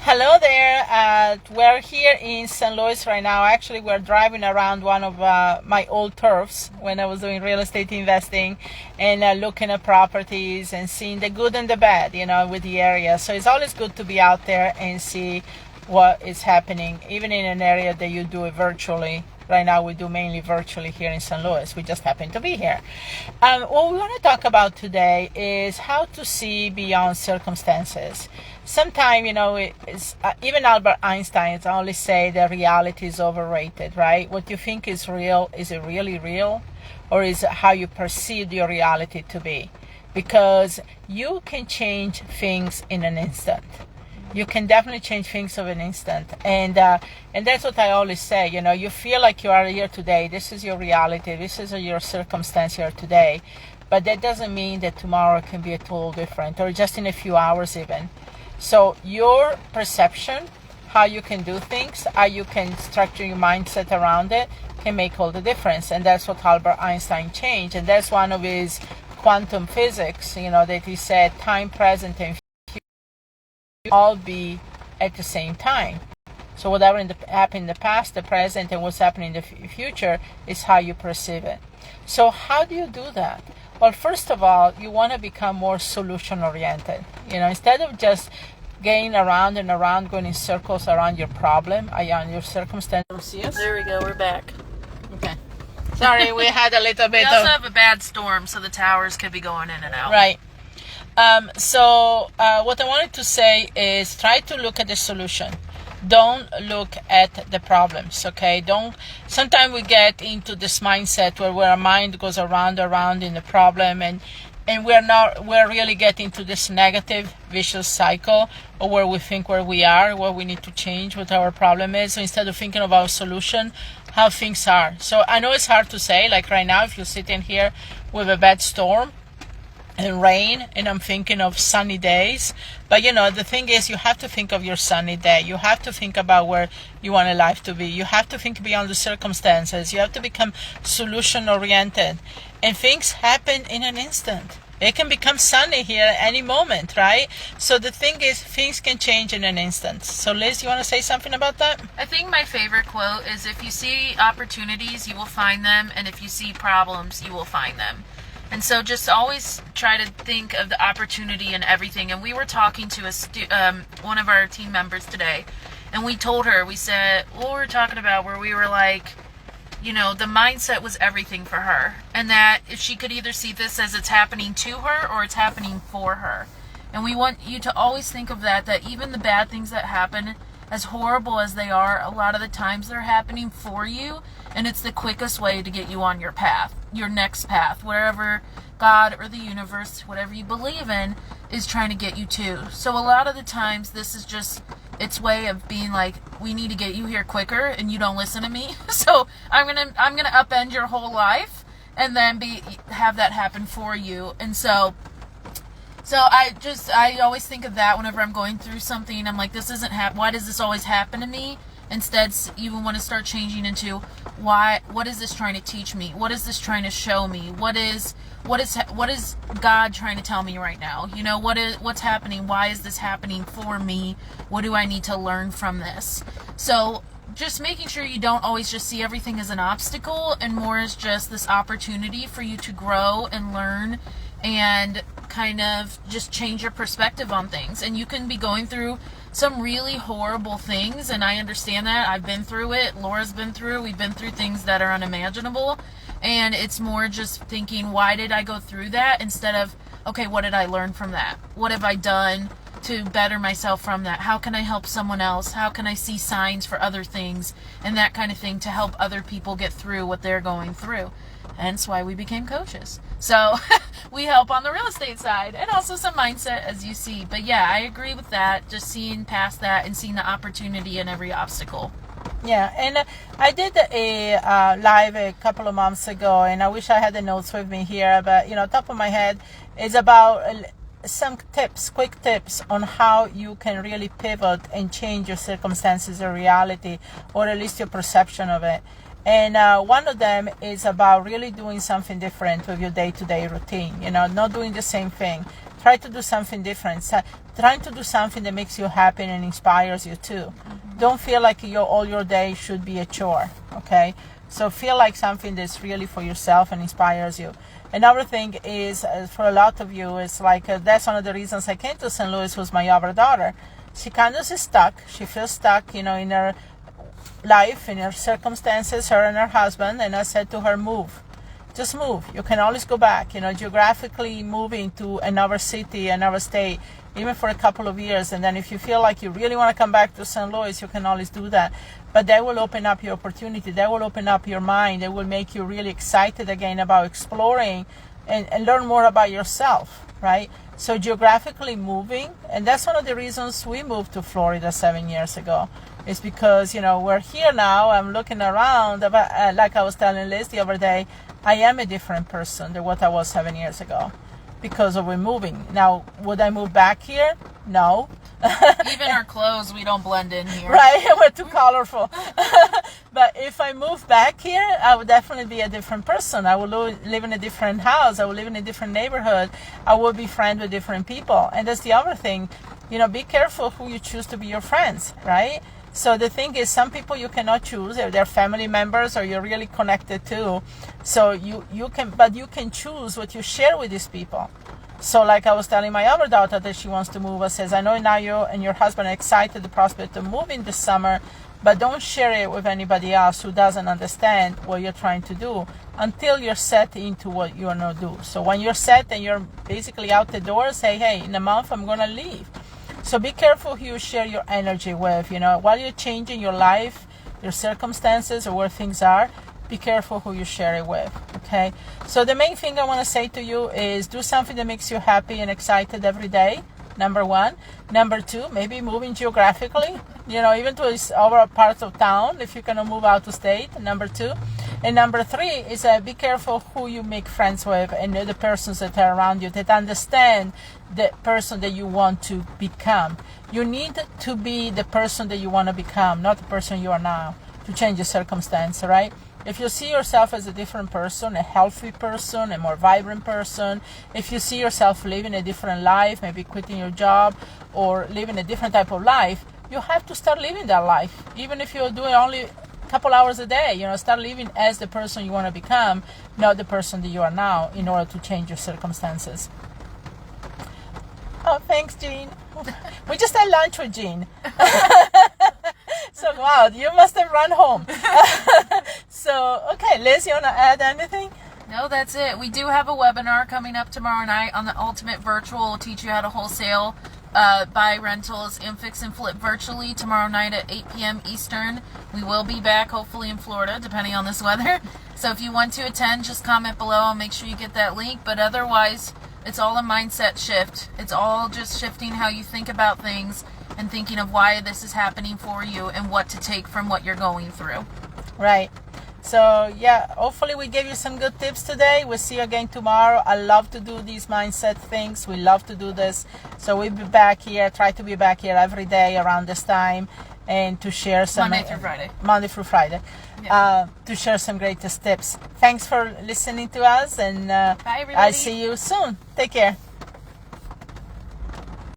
Hello there. We're here in St. Louis right now. Actually, we're driving around one of my old turfs when I was doing real estate investing and looking at properties and seeing the good and the bad, with the area. So it's always good to be out there and see what is happening, even in an area that you do it virtually. Right now, we do mainly virtually here in St. Louis. We just happen to be here. What we want to talk about today is how to see beyond circumstances. Sometimes, even Albert Einstein always say that reality is overrated, right? What you think is real, is it really real? Or is it how you perceive your reality to be? Because you can change things in an instant. You can definitely change things of an instant, and that's what I always say. You feel like you are here today. This is your reality. This is your circumstance here today, but that doesn't mean that tomorrow can be a total different, or just in a few hours even. So your perception, how you can do things, how you can structure your mindset around it, can make all the difference. And that's what Albert Einstein changed, and that's one of his quantum physics. That he said time, present, and all be at the same time. So whatever happened in the past, the present, and what's happening in the future is how you perceive it. So how do you do that? Well, first of all, you want to become more solution oriented. Instead of just going around and around, going in circles around your problem, around your circumstance. See us? There we go. We're back. Okay. Sorry, we had a little bit We also have a bad storm, so the towers could be going in and out. Right. So what I wanted to say is try to look at the solution. Don't look at the problems, okay? Sometimes we get into this mindset where our mind goes around in the problem, and we're really getting to this negative vicious cycle, or where we think where we are, what we need to change, what our problem is. So instead of thinking of our solution, how things are. So I know it's hard to say, like right now, if you're sitting here with a bad storm and rain, and I'm thinking of sunny days. But the thing is, you have to think of your sunny day. You have to think about where you want a life to be. You have to think beyond the circumstances. You have to become solution oriented, and things happen in an instant. It can become sunny here at any moment, right? So the thing is, things can change in an instant. So Liz, you want to say something about that? I think my favorite quote is, if you see opportunities, you will find them, and if you see problems, you will find them. And so just always try to think of the opportunity in everything. And we were talking to one of our team members today, and we told her, we said, what we were talking about, where we were like, the mindset was everything for her. And that if she could either see this as it's happening to her or it's happening for her. And we want you to always think of that even the bad things that happen, as horrible as they are, a lot of the times they're happening for you, and it's the quickest way to get you on your path, your next path, wherever God or the universe, whatever you believe in, is trying to get you to. So a lot of the times this is just its way of being like, we need to get you here quicker, and you don't listen to me. So I'm gonna upend your whole life and then have that happen for you. And so I always think of that whenever I'm going through something. I'm like, this isn't why does this always happen to me? Instead, you want to start changing into what is this trying to teach me? What is this trying to show me? What is God trying to tell me right now? What's happening? Why is this happening for me? What do I need to learn from this? So just making sure you don't always just see everything as an obstacle, and more as just this opportunity for you to grow and learn and kind of just change your perspective on things. And you can be going through some really horrible things, and I understand that. I've been through it. Laura's been through. We've been through things that are unimaginable, and it's more just thinking, why did I go through that, instead of, okay, what did I learn from that? What have I done to better myself from that? How can I help someone else? How can I see signs for other things and that kind of thing to help other people get through what they're going through? Hence why we became coaches. So we help on the real estate side, and also some mindset, as you see. But yeah, I agree with that. Just seeing past that and seeing the opportunity in every obstacle. Yeah, and I did a live a couple of months ago, and I wish I had the notes with me here, but top of my head is about some quick tips on how you can really pivot and change your circumstances or reality, or at least your perception of it. And one of them is about really doing something different with your day-to-day routine, not doing the same thing. Try to do something different. Trying to do something that makes you happy and inspires you too. Don't feel like all your day should be a chore, okay? So feel like something that's really for yourself and inspires you. Another thing is, for a lot of you, is like, that's one of the reasons I came to St. Louis was my other daughter. She kind of is stuck. She feels stuck, in her life, in her circumstances, her and her husband. And I said to her, move. Just move. You can always go back. Geographically moving to another city, another state, even for a couple of years. And then if you feel like you really want to come back to St. Louis, you can always do that. But that will open up your opportunity. That will open up your mind. It will make you really excited again about exploring and learn more about yourself, right? So geographically moving, and that's one of the reasons we moved to Florida 7 years ago. Is because, we're here now. I'm looking around. Like I was telling Liz the other day, I am a different person than what I was 7 years ago because of we moving. Now, would I move back here? No. Even our clothes, we don't blend in here. Right, we're too colorful. But if I move back here, I would definitely be a different person. I will live in a different house. I will live in a different neighborhood. I will be friends with different people. And that's the other thing. Be careful who you choose to be your friends, right? So the thing is, some people you cannot choose if they're family members or you're really connected to. So you can choose what you share with these people. So like I was telling my other daughter that she wants to move, I says, I know now you and your husband are excited the prospect of moving this summer, but don't share it with anybody else who doesn't understand what you're trying to do until you're set into what you want to do. So when you're set and you're basically out the door, say, hey, in a month I'm going to leave. So be careful who you share your energy with. While you're changing your life, your circumstances, or where things are, be careful who you share it with, okay? So the main thing I want to say to you is do something that makes you happy and excited every day, number one. Number two, maybe moving geographically, even to other parts of town if you cannot move out of state, number two. And number three is be careful who you make friends with and the persons that are around you that understand the person that you want to become. You need to be the person that you want to become, not the person you are now, to change your circumstance, right? If you see yourself as a different person, a healthy person, a more vibrant person, if you see yourself living a different life, maybe quitting your job or living a different type of life, you have to start living that life. Even if you're doing only couple hours a day, start living as the person you want to become, not the person that you are now, in order to change your circumstances. Oh, thanks, Jean. We just had lunch with Jean. So, wow, you must have run home. So, okay, Liz, you want to add anything? No, that's it. We do have a webinar coming up tomorrow night on the Ultimate Virtual. We'll teach you how to wholesale, buy rentals, and fix and flip virtually tomorrow night at 8 p.m. Eastern. We will be back, hopefully in Florida, depending on this weather. So if you want to attend, just comment below. I'll make sure you get that link. But otherwise, it's all a mindset shift. It's all just shifting how you think about things and thinking of why this is happening for you and what to take from what you're going through. Right. So, yeah, hopefully we gave you some good tips today. We'll see you again tomorrow. I love to do these mindset things. We love to do this. So we'll be back here, try to be back here every day around this time and to share some... Monday through Friday. Yeah. To share some greatest tips. Thanks for listening to us, and bye, everybody. I'll see you soon. Take care.